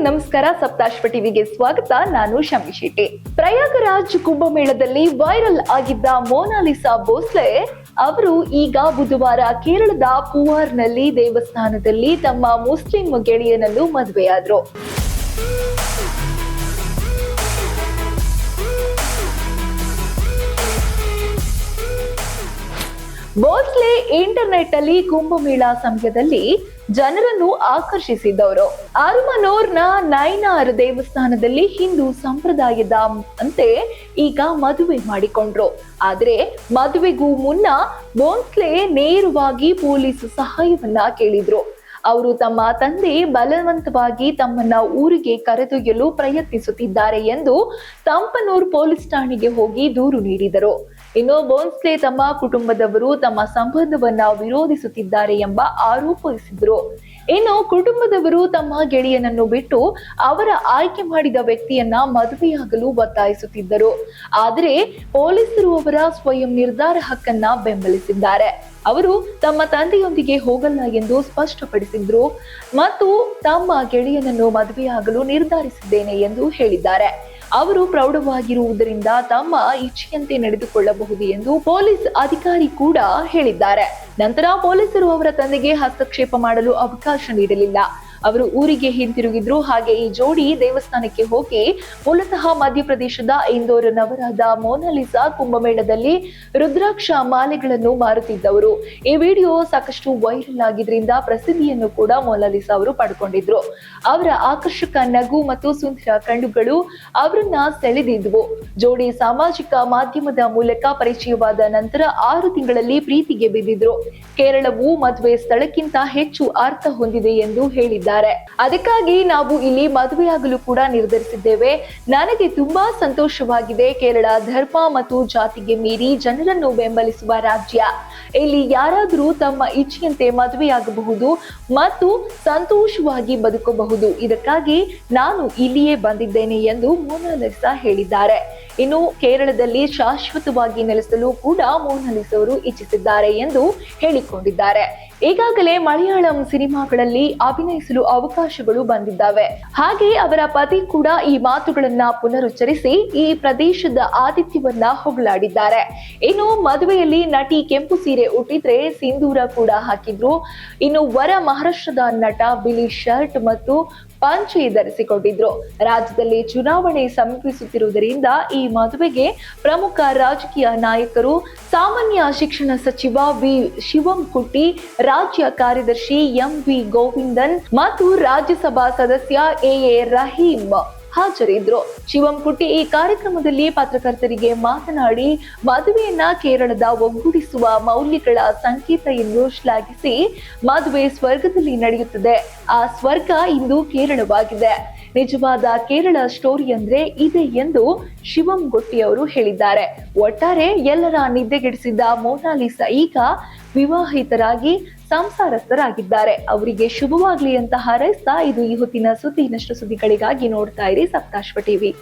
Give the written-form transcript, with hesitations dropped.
ನಮಸ್ಕಾರ. ಸಪ್ತಾಶ್ವ ಟಿವಿಗೆ ಸ್ವಾಗತ. ನಾನು ಶಮಿ ಶೆಟ್ಟಿ. ಪ್ರಯಾಗರಾಜ್ ಕುಂಭಮೇಳದಲ್ಲಿ ವೈರಲ್ ಆಗಿದ್ದ ಮೋನಾಲಿಸಾ ಭೋಸ್ಲೆ ಅವರು ಈಗ ಬುಧವಾರ ಕೇರಳದ ಪೂವಾರ್ನಲ್ಲಿ ದೇವಸ್ಥಾನದಲ್ಲಿ ತಮ್ಮ ಮುಸ್ಲಿಂ ಗೆಳೆಯನನ್ನು ಮದುವೆಯಾದ್ರು. ಭೋಸ್ಲೆ ಇಂಟರ್ನೆಟ್ ಅಲ್ಲಿ ಕುಂಭಮೇಳ ಸಮಯದಲ್ಲಿ ಜನರನ್ನು ಆಕರ್ಷಿಸಿದವರು. ಆರುಮನೋರ್ನ ನೈನಾರ್ ದೇವಸ್ಥಾನದಲ್ಲಿ ಹಿಂದೂ ಸಂಪ್ರದಾಯದ ಅಂತೆ ಈಗ ಮದುವೆ ಮಾಡಿಕೊಂಡ್ರು. ಆದ್ರೆ ಮದುವೆಗೂ ಮುನ್ನ ಭೋಸ್ಲೆ ನೇರವಾಗಿ ಪೊಲೀಸ್ ಸಹಾಯವನ್ನ ಕೇಳಿದ್ರು. ಅವರು ತಮ್ಮ ತಂದೆ ಬಲವಂತವಾಗಿ ತಮ್ಮನ್ನ ಊರಿಗೆ ಕರೆದೊಯ್ಯಲು ಪ್ರಯತ್ನಿಸುತ್ತಿದ್ದಾರೆ ಎಂದು ತಂಪನೂರ್ ಪೊಲೀಸ್ ಠಾಣೆಗೆ ಹೋಗಿ ದೂರು ನೀಡಿದರು. ಇನ್ನು ಭೋಸ್ಲೆ ತಮ್ಮ ಕುಟುಂಬದವರು ತಮ್ಮ ಸಂಬಂಧವನ್ನ ವಿರೋಧಿಸುತ್ತಿದ್ದಾರೆ ಎಂಬ ಆರೋಪಿಸಿದ್ರು. ಇನ್ನು ಕುಟುಂಬದವರು ತಮ್ಮ ಗೆಳೆಯನನ್ನು ಬಿಟ್ಟು ಅವರ ಆಯ್ಕೆ ಮಾಡಿದ ವ್ಯಕ್ತಿಯನ್ನ ಮದುವೆಯಾಗಲು ಒತ್ತಾಯಿಸುತ್ತಿದ್ದರು. ಆದರೆ ಪೊಲೀಸರು ಅವರ ಸ್ವಯಂ ನಿರ್ಧಾರ ಹಕ್ಕನ್ನ ಬೆಂಬಲಿಸಿದ್ದಾರೆ. ಅವರು ತಮ್ಮ ತಂದೆಯೊಂದಿಗೆ ಹೋಗಲ್ಲ ಎಂದು ಸ್ಪಷ್ಟಪಡಿಸಿದ್ರು ಮತ್ತು ತಮ್ಮ ಗೆಳೆಯನನ್ನು ಮದುವೆಯಾಗಲು ನಿರ್ಧರಿಸಿದ್ದೇನೆ ಎಂದು ಹೇಳಿದ್ದಾರೆ. ಅವರು ಪ್ರೌಢವಾಗಿರುವುದರಿಂದ ತಮ್ಮ ಇಚ್ಛೆಯಂತೆ ನಡೆದುಕೊಳ್ಳಬಹುದು ಎಂದು ಪೊಲೀಸ್ ಅಧಿಕಾರಿ ಕೂಡ ಹೇಳಿದ್ದಾರೆ. ನಂತರ ಪೊಲೀಸರು ಅವರ ತಂದೆಗೆ ಹಸ್ತಕ್ಷೇಪ ಮಾಡಲು ಅವಕಾಶ ನೀಡಲಿಲ್ಲ. ಅವರು ಊರಿಗೆ ಹಿಂತಿರುಗಿದ್ರು. ಹಾಗೆ ಈ ಜೋಡಿ ದೇವಸ್ಥಾನಕ್ಕೆ ಹೋಗಿ ಮೂಲತಃ ಮಧ್ಯಪ್ರದೇಶದ ಇಂದೋರ್ ನವರಾದ ಮೋನಾಲಿಸಾ ಕುಂಭಮೇಳದಲ್ಲಿ ರುದ್ರಾಕ್ಷ ಮಾಲೆಗಳನ್ನು ಮಾರುತ್ತಿದ್ದವರು. ಈ ವಿಡಿಯೋ ಸಾಕಷ್ಟು ವೈರಲ್ ಆಗಿದ್ರಿಂದ ಪ್ರಸಿದ್ಧಿಯನ್ನು ಕೂಡ ಮೋನಾಲಿಸಾ ಅವರು ಪಡ್ಕೊಂಡಿದ್ರು. ಅವರ ಆಕರ್ಷಕ ನಗು ಮತ್ತು ಸುಂದರ ಕಣ್ಣುಗಳು ಅವರನ್ನ ಸೆಳೆದಿದ್ವು. ಜೋಡಿ ಸಾಮಾಜಿಕ ಮಾಧ್ಯಮದ ಮೂಲಕ ಪರಿಚಯವಾದ ನಂತರ 6 ತಿಂಗಳಲ್ಲಿ ಪ್ರೀತಿಗೆ ಬಿದ್ದಿದ್ರು. ಕೇರಳವು ಮದುವೆ ಸ್ಥಳಕ್ಕಿಂತ ಹೆಚ್ಚು ಅರ್ಥ ಹೊಂದಿದೆ ಎಂದು ಹೇಳಿದ್ದಾರೆ. ಅದಕ್ಕಾಗಿ ನಾವು ಇಲ್ಲಿ ಮದುವೆಯಾಗಲು ಕೂಡ ನಿರ್ಧರಿಸಿದ್ದೇವೆ. ನನಗೆ ತುಂಬಾ ಸಂತೋಷವಾಗಿದೆ. ಕೇರಳ ಧರ್ಮ ಮತ್ತು ಜಾತಿಗೆ ಮೀರಿ ಜನರನ್ನು ಬೆಂಬಲಿಸುವ ರಾಜ್ಯ. ಇಲ್ಲಿ ಯಾರಾದರೂ ತಮ್ಮ ಇಚ್ಛೆಯಂತೆ ಮದುವೆಯಾಗಬಹುದು ಮತ್ತು ಸಂತೋಷವಾಗಿ ಬದುಕಬಹುದು. ಇದಕ್ಕಾಗಿ ನಾನು ಇಲ್ಲಿಯೇ ಬಂದಿದ್ದೇನೆ ಎಂದು ಮೋನಾಲಿಸಾ ಹೇಳಿದ್ದಾರೆ. ಇನ್ನು ಕೇರಳದಲ್ಲಿ ಶಾಶ್ವತವಾಗಿ ನೆಲೆಸಲು ಕೂಡ ಮೋನಾಲಿಸಾ ಅವರು ಇಚ್ಛಿಸಿದ್ದಾರೆ ಎಂದು ಹೇಳಿಕೊಂಡಿದ್ದಾರೆ. ಈಗಾಗಲೇ ಮಲಯಾಳಂ ಸಿನಿಮಾಗಳಲ್ಲಿ ಅಭಿನಯಿಸಲು ಅವಕಾಶಗಳು ಬಂದಿದ್ದಾವೆ. ಹಾಗೆ ಅವರ ಪತಿ ಕೂಡ ಈ ಮಾತುಗಳನ್ನ ಪುನರುಚ್ಚರಿಸಿ ಈ ಪ್ರದೇಶದ ಆತಿಥ್ಯವನ್ನ ಹೊಗಳಾಡಿದ್ದಾರೆ. ಇನ್ನು ಮದುವೆಯಲ್ಲಿ ನಟಿ ಕೆಂಪು ಸೀರೆ ಉಟ್ಟಿದ್ರೆ ಸಿಂಧೂರ ಕೂಡ ಹಾಕಿದ್ರು. ಇನ್ನು ವರ ಮಹಾರಾಷ್ಟ್ರದ ನಟ ಬಿಳಿ ಶರ್ಟ್ ಮತ್ತು ಪಂಚೆ ಧರಿಸಿಕೊಂಡಿದ್ರು. ರಾಜ್ಯದಲ್ಲಿ ಚುನಾವಣೆ ಸಮೀಪಿಸುತ್ತಿರುವುದರಿಂದ ಈ ಮದುವೆಗೆ ಪ್ರಮುಖ ರಾಜಕೀಯ ನಾಯಕರು, ಸಾಮಾನ್ಯ ಶಿಕ್ಷಣ ಸಚಿವ ವಿ ಶಿವಂಕುಟ್ಟಿ, ರಾಜ್ಯ ಕಾರ್ಯದರ್ಶಿ ಎಂ.ವಿ. ಗೋವಿಂದನ್ ಮತ್ತು ರಾಜ್ಯಸಭಾ ಸದಸ್ಯ ಎ ರಹೀಂ ಹಾಜರಿದ್ರು. ಶಿವಂಕುಟ್ಟಿ ಈ ಕಾರ್ಯಕ್ರಮದಲ್ಲಿ ಪತ್ರಕರ್ತರಿಗೆ ಮಾತನಾಡಿ ಮದುವೆಯನ್ನ ಕೇರಳದ ಒಗ್ಗೂಡಿಸುವ ಮೌಲ್ಯಗಳ ಸಂಕೇತ ಎಂದು ಶ್ಲಾಘಿಸಿ, ಮದುವೆ ಸ್ವರ್ಗದಲ್ಲಿ ನಡೆಯುತ್ತದೆ. ಆ ಸ್ವರ್ಗ ಇಂದು ಕೇರಳವಾಗಿದೆ. ನಿಜವಾದ ಕೇರಳ ಸ್ಟೋರಿ ಅಂದ್ರೆ ಇದೆ ಎಂದು ಶಿವಂಕುಟ್ಟಿ ಅವರು ಹೇಳಿದ್ದಾರೆ. ಒಟ್ಟಾರೆ ಎಲ್ಲರ ನಿದ್ದೆಗೆಡಿಸಿದ್ದ ಮೋನಾಲಿಸಾ ಈಗ ವಿವಾಹಿತರಾಗಿ ಸಂಸಾರಸ್ಥರಾಗಿದ್ದಾರೆ. ಅವರಿಗೆ ಶುಭವಾಗ್ಲಿ ಅಂತ ಹಾರೈಸ್ತಾ ಇದು ಈ ಹೊತ್ತಿನ ಸುದ್ದಿ. ಇನ್ನಷ್ಟು ಸುದ್ದಿಗಳಿಗಾಗಿ ನೋಡ್ತಾ ಇರಿ ಸಪ್ತಾಶ್ವ ಟಿವಿ.